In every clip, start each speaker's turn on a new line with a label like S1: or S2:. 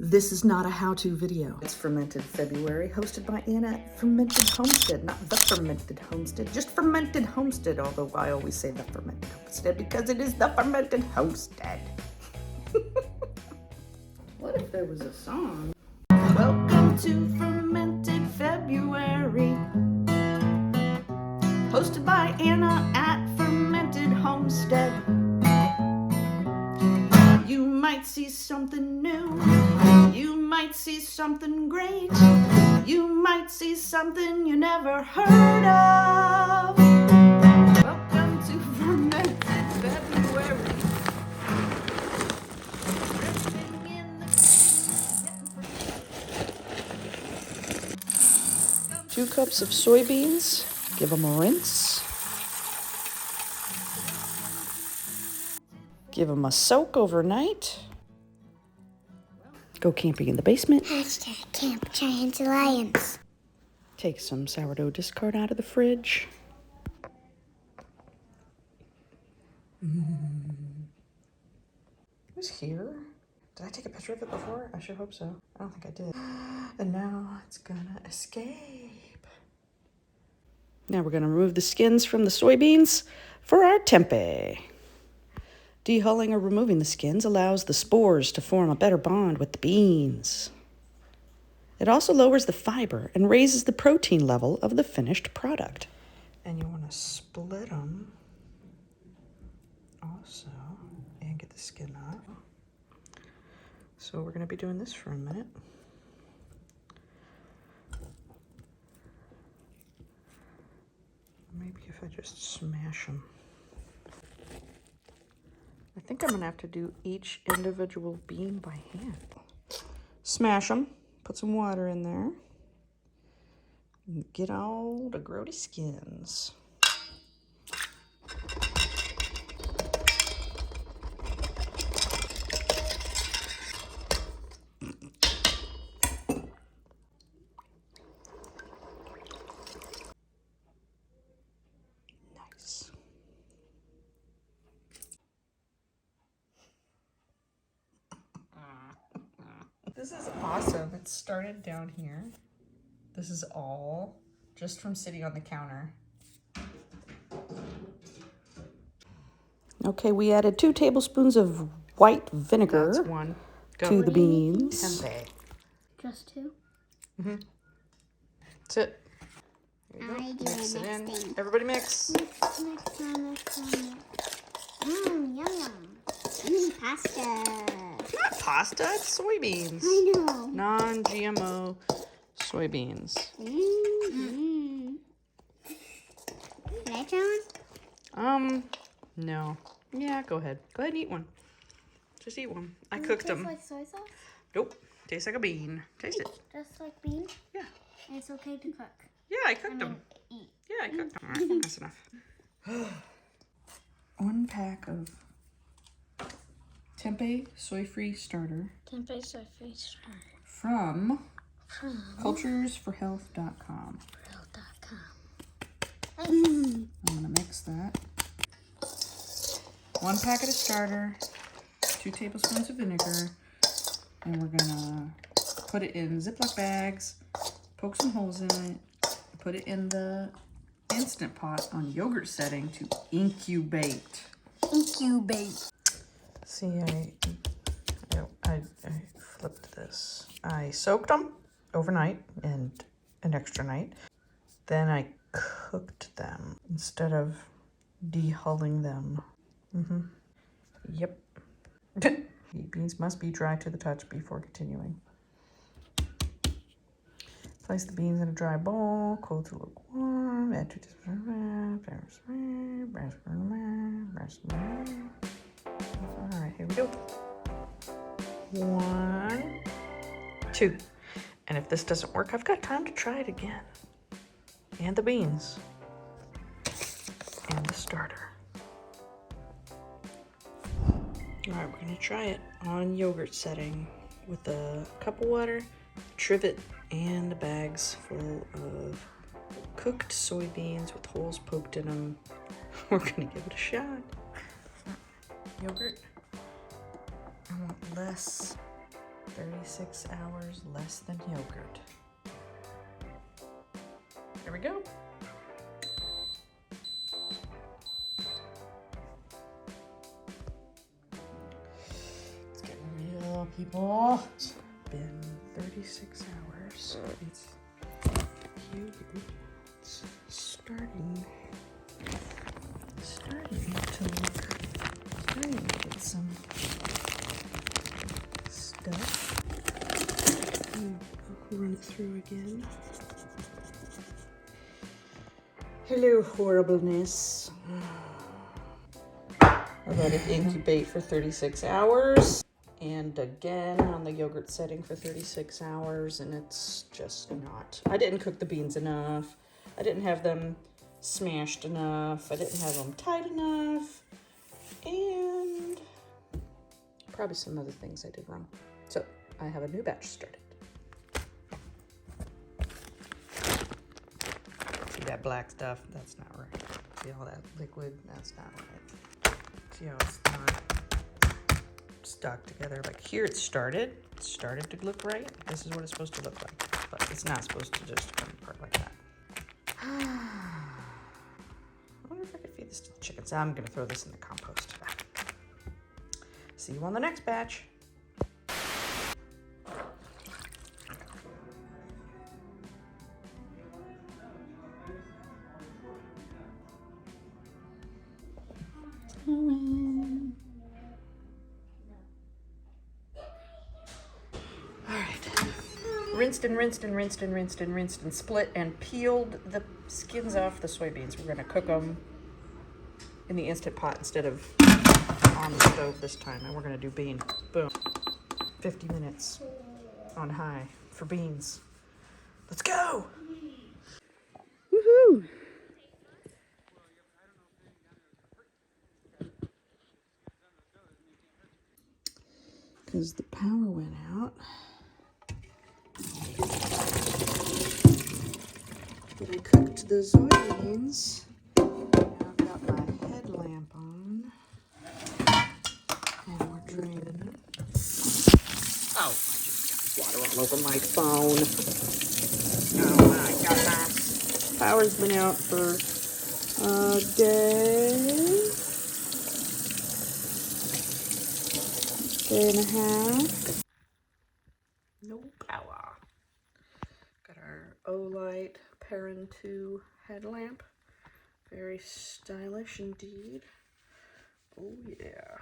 S1: This is not a how-to video. It's Fermented February, hosted by Anna at Fermented Homestead. Not the Fermented Homestead, just Fermented Homestead, although I always say the Fermented Homestead because it is the Fermented Homestead.
S2: What if there was a song?
S1: Welcome to Fermented February, hosted by Anna at Fermented Homestead. You might see something new, you might see something great, you might see something you never heard of. Welcome to Fermented February.
S2: 2 cups of soybeans, give them a rinse. Give them a soak overnight. Go camping in the basement.
S3: Hashtag Camp Giant Alliance.
S2: Take some sourdough discard out of the fridge. Who's here? Did I take a picture of it before? I sure hope so. I don't think I did. And now it's gonna escape. Now we're gonna remove the skins from the soybeans for our tempeh. Dehulling or removing the skins allows the spores to form a better bond with the beans. It also lowers the fiber and raises the protein level of the finished product. And you want to split them also and get the skin off. So we're going to be doing this for a minute. Maybe if I just smash them. I think I'm gonna have to do each individual bean by hand. Smash them, put some water in there, and get all the grody skins. Nice. This is awesome. It started down here. This is all just from sitting on the counter. Okay, we added 2 tablespoons of white vinegar to the beans.
S3: Tempeh. Just 2?
S2: Mm-hmm. That's it. There you go. Mix it in. Everybody mix.
S3: Mix. Yum yum. Pasta.
S2: Not pasta, it's soybeans.
S3: I know.
S2: Non-GMO soybeans.
S3: Mm-hmm. Can I try one?
S2: No. Yeah, go ahead. Go ahead and eat one. Just eat one. I cooked them.
S3: Like soy sauce?
S2: Nope. Tastes like a bean. Taste it.
S3: Just like beans?
S2: Yeah.
S3: And it's okay to cook.
S2: Yeah, I cooked them.
S3: Eat.
S2: Yeah, I cooked them. All right, that's enough. 1 pack of Tempeh soy-free starter.
S3: Tempeh soy-free starter.
S2: From culturesforhealth.com. I'm gonna mix that. 1 packet of starter, 2 tablespoons of vinegar, and we're gonna put it in Ziploc bags, poke some holes in it, put it in the Instant Pot on yogurt setting to incubate. See, I flipped this. I soaked them overnight and an extra night. Then I cooked them instead of dehulling them. Yep. Beans must be dry to the touch before continuing. Place the beans in a dry bowl, cool to lukewarm, add 2 tablespoons. All right, here we go. 1, 2. And if this doesn't work, I've got time to try it again. And the beans. And the starter. All right, we're gonna try it on yogurt setting with a cup of water, trivet, and the bags full of cooked soybeans with holes poked in them. We're gonna give it a shot. Yogurt. I want less 36 hours less than yogurt. There we go. It's getting real, people. It's been 36 hours. It's yogurt. It's starting to get some stuff. I'll run it through again. Hello, horribleness. I let it incubate for 36 hours. And again on the yogurt setting for 36 hours, and it's just not. I didn't cook the beans enough. I didn't have them smashed enough. I didn't have them tight enough. And probably some other things I did wrong. So I have a new batch started. See that black stuff? That's not right. See all that liquid? That's not right. See how it's not stuck together? Like here it started to look right. This is what it's supposed to look like. But it's not supposed to just come apart like that. I wonder if I could feed this to the chickens. I'm gonna throw this in the compost. See you on the next batch. Rinsed and rinsed and rinsed and rinsed and rinsed and split and peeled the skins off the soybeans. We're gonna cook them in the Instant Pot instead of on the stove this time. And we're gonna do bean. Boom. 50 minutes on high for beans. Let's go! Woohoo! Because the power went out. But I cooked the soybeans. Now I've got my headlamp on. And we're draining it. Oh, I just got water all over my phone. Oh my goodness. Power's been out for a day. Day and a half. No power. Got our Olight Perrin 2 headlamp. Very stylish indeed. Oh yeah.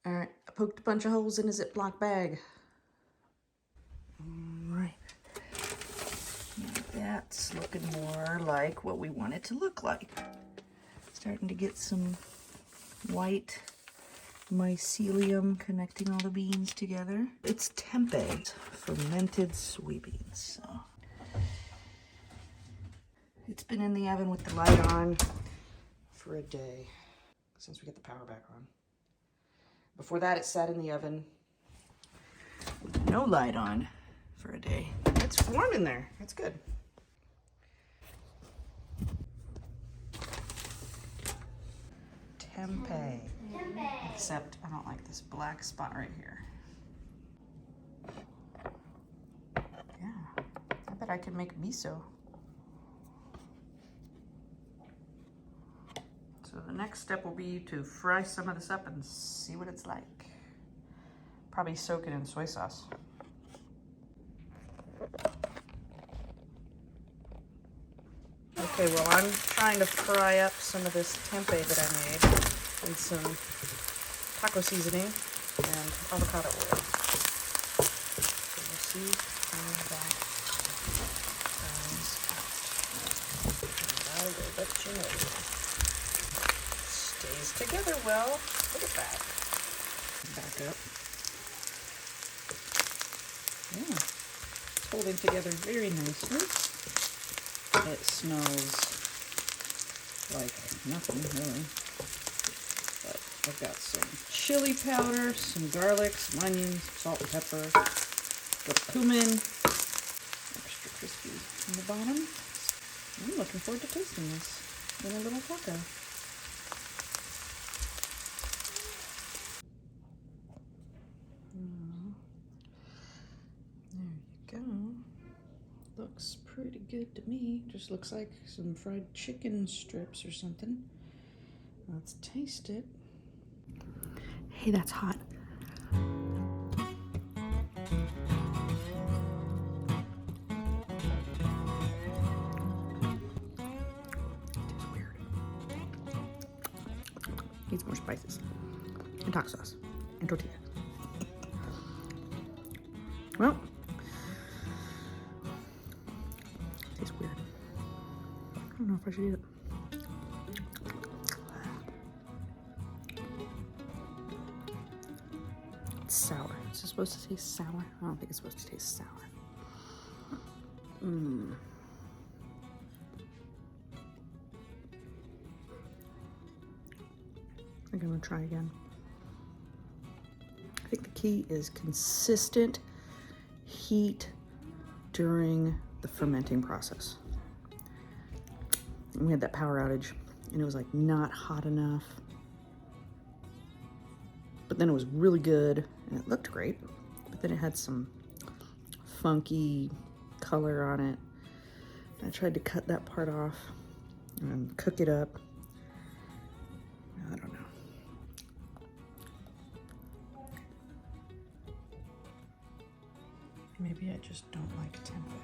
S2: All right, I poked a bunch of holes in a Ziploc bag. All right, that's looking more like what we want it to look like. Starting to get some white mycelium connecting all the beans together. It's tempeh, fermented soybeans. So it's been in the oven with the light on for a day since we get the power back on. Before that, it sat in the oven with no light on for a day. It's warm in there. It's good. Tempeh. Except I don't like this black spot right here. Yeah, I bet I could make miso. So the next step will be to fry some of this up and see what it's like. Probably soak it in soy sauce. Okay, well I'm trying to fry up some of this tempeh that I made in some taco seasoning and avocado oil. So we'll see how that turns out. And I will let you know. Stays together well. Look at that. back up. Yeah, it's holding together very nicely. It smells like nothing really. But I've got some chili powder, some garlic, some onions, salt and pepper, the cumin, extra crispy on the bottom. I'm looking forward to tasting this in a little taco. There you go. Looks pretty good to me. Just looks like some fried chicken strips or something. Let's taste it. Hey, that's hot. Tastes weird. Needs more spices. And taco sauce. And tortilla. Well, tastes weird. I don't know if I should eat it. It's sour. Is it supposed to taste sour? I don't think it's supposed to taste sour. I think I'm gonna try again. I think the key is consistent heat during the fermenting process. And we had that power outage and it was like not hot enough, but then it was really good and it looked great, but then it had some funky color on it. I tried to cut that part off and cook it up. I don't know. Maybe I just don't like tempeh.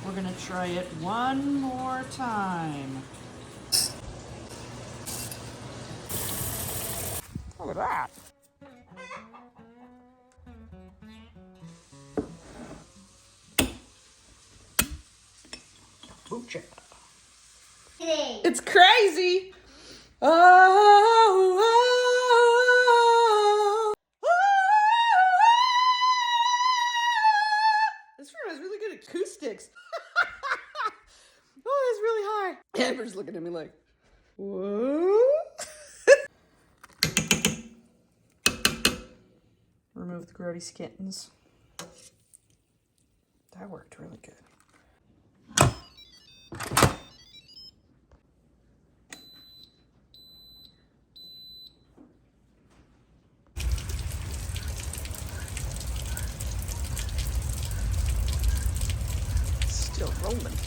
S2: We're gonna try it one more time. Look at that. Kombucha. It's crazy. Oh. This room has really good acoustics. Oh, it's really high. Amber's looking at me like, whoa. Remove the grody skins. That worked really good. Still rolling.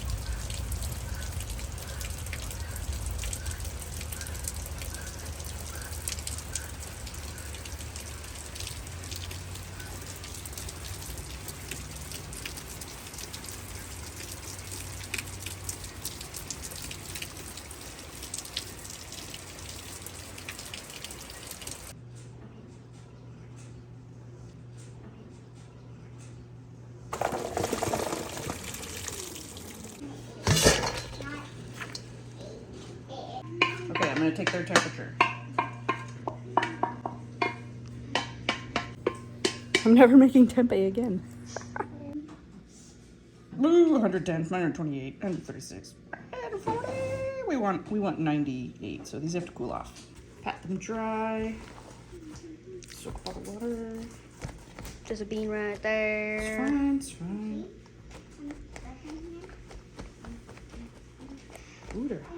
S2: Okay, I'm gonna take their temperature. I'm never making tempeh again. Ooh, 110, 128, 136, 140. We want 98, so these have to cool off. Pat them dry. Soak bottle water.
S3: There's a bean right there.
S2: It's fine, it's fine. Ooh, they're hot.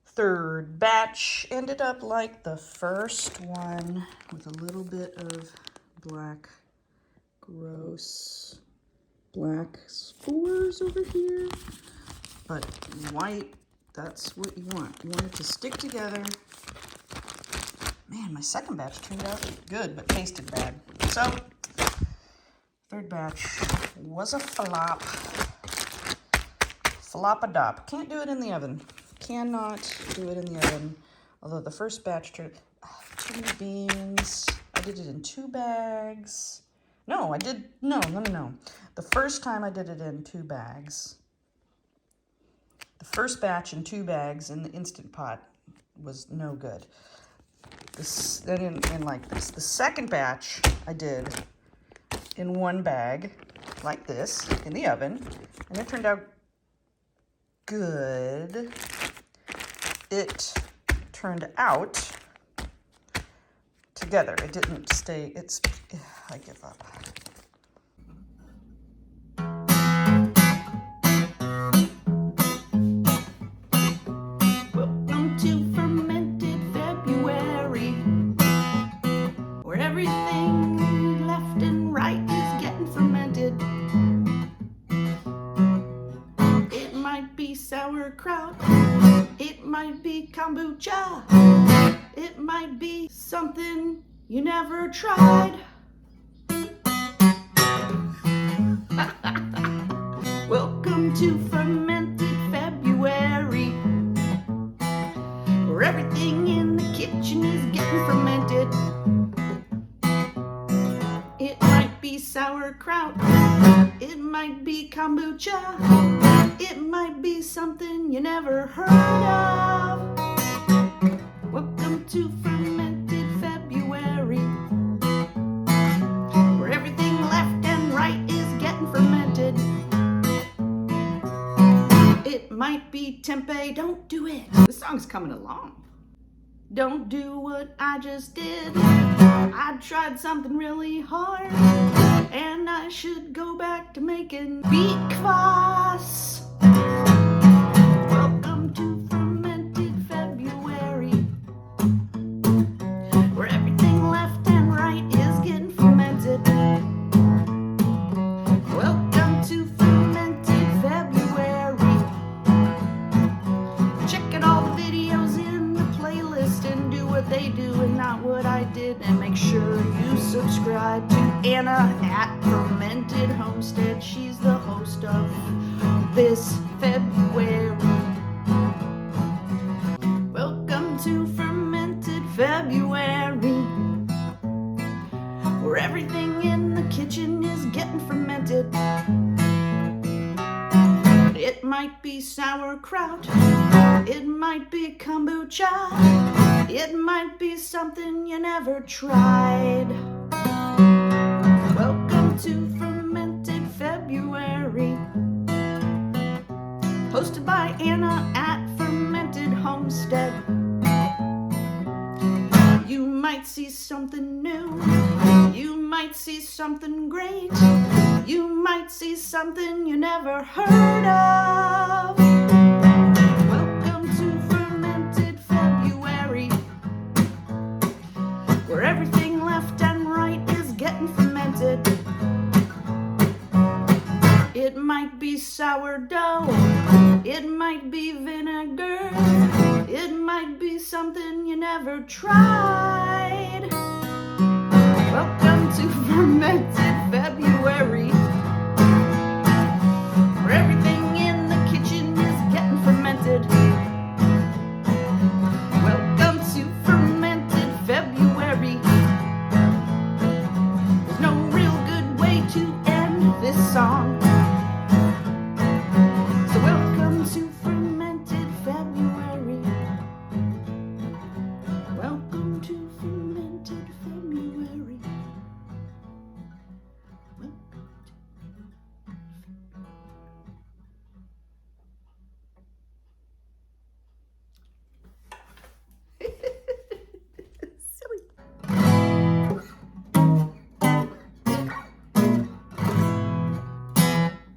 S2: Third batch ended up like the first one with a little bit of black, gross black spores over here, but white, that's what you want. You want it to stick together. Man, my second batch turned out good, but tasted bad. So, third batch was a flop. Flop-a-dop. Can't do it in the oven. Cannot do it in the oven. Although the first batch turned too many beans. I did it in 2 bags. No, I did, no. The first time I did it in 2 bags. The first batch in 2 bags in the Instant Pot was no good. Then in like this. The second batch I did in 1 bag, like this, in the oven, and it turned out good. It turned out together. It didn't stay, I give up.
S1: Welcome to Fermented February, where everything left and right is getting fermented. It might be sauerkraut, it might be kombucha, it might be something you never tried. Welcome to Fermented February, where everything in the kitchen is getting fermented. It might be sauerkraut, it might be kombucha, it might be something you never heard of. Welcome to Fermented February, where everything left and right is getting fermented. It might be tempeh, don't do it. The song's coming along. Don't do what I just did. I tried something really hard, and I should go back to making beet kvass. Welcome to Fermented February, where everything left and right is getting fermented. Welcome to Fermented February. Check out all the videos in the playlist and do what they do and not what I did. And make sure you subscribe to Anna at Fermented Homestead. She's the host of this February. Welcome to Fermented February, where everything in the kitchen is getting fermented. It might be sauerkraut, it might be kombucha, it might be something you never tried. Welcome to Fermented February, hosted by Anna at Fermented Homestead. You might see something new, you might see something great, you might see something you never heard of. Welcome to Fermented February, where everything left and right is getting fermented. It might be sourdough, it might be vinegar, it might be something you never tried. Welcome to Fermented February,